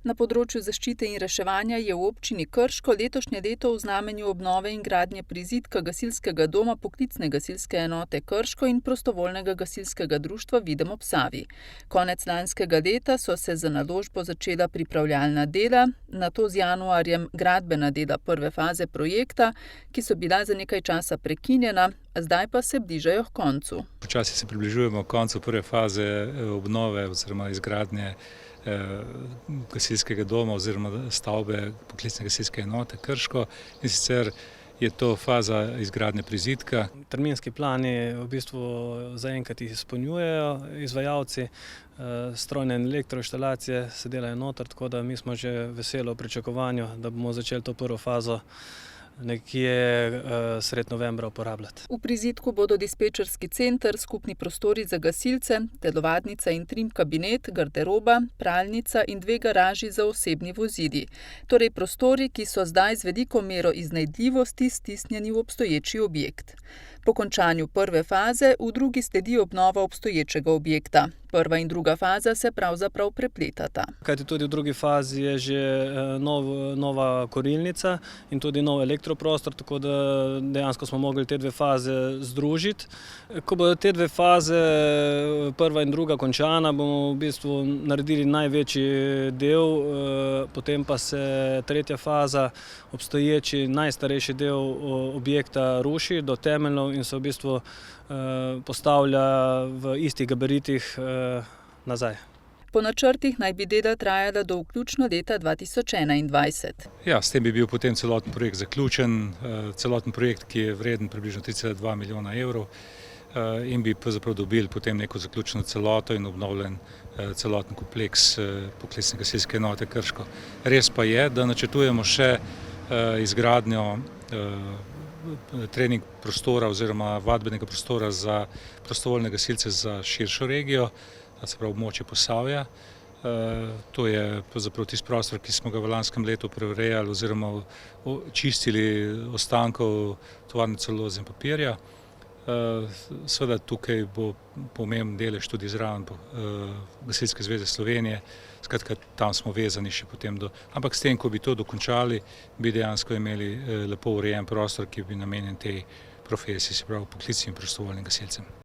Na področju zaščite in reševanja je v občini Krško letošnje leto v znamenju obnove in gradnje prizidka gasilskega doma poklicne gasilske enote Krško in prostovoljnega gasilskega društva Videm ob Savi. Konec lanskega leta so se za naložbo začela pripravljalna dela, nato z januarjem gradbena dela prve faze projekta, ki so bila za nekaj časa prekinjena, zdaj pa se bližajo h koncu. Počasi se približujemo koncu prve faze obnove oziroma izgradnje gasilskega doma oziroma stavbe poklicne gasilske enote Krško, in sicer je to faza izgradnje prizidka. Terminski plani v bistvu zaenkrat izpolnjujejo izvajalci, strojne in elektroinštalacije se delajo noter, tako da mi smo že veselo v pričakovanju, da bomo začeli to prvo fazo nekje sredi novembra uporabljati. V prizidku bodo dispečerski center, skupni prostori za gasilce, telovadnica in trim kabinet, garderoba, pralnica in 2 garaži za osebni vozili. Torej prostori, ki so zdaj z veliko mero iznajdljivosti stisnjeni v obstoječi objekt. Po končanju prve faze v drugi sledi obnova obstoječega objekta. Prva in druga faza se pravzaprav prepletata. Kajti tudi v drugi fazi je že nova kurilnica in tudi nov elektroprostor, tako da dejansko smo mogli te 2 faze združiti. Ko bodo te 2 faze, prva in druga, končana, bomo v bistvu naredili največji del, potem pa se tretja faza, obstoječi najstarejši del objekta ruši do temeljov in se v bistvu postavlja v istih gabaritih nazaj. Po načrtih naj bi dela trajala do vključno leta 2021. Ja, s tem bi bil potem celoten projekt zaključen, celoten projekt, ki je vreden približno 3,2 milijona evrov, in bi pravzaprav dobili potem neko zaključeno celoto in obnovljen celoten kompleks poklicne gasilske enote Krško. Res pa je, da načrtujemo še izgradnjo trening prostora oziroma vadbenega prostora za prostovoljne gasilce za širšo regijo, se pravi območje Posavja. To je pravzaprav tisti prostor, ki smo ga v lanskem letu preurejali oziroma čistili ostankov tovarne celuloze in papirja. Seveda tukaj bo pomemben delež tudi zraven Gasilske zveze Slovenije, skratka tam smo vezani še potem ampak s tem, ko bi to dokončali, bi dejansko imeli lepo urejen prostor, ki bi namenjen tej profesiji, se pravi poklicnim prostovoljnim gasilcem.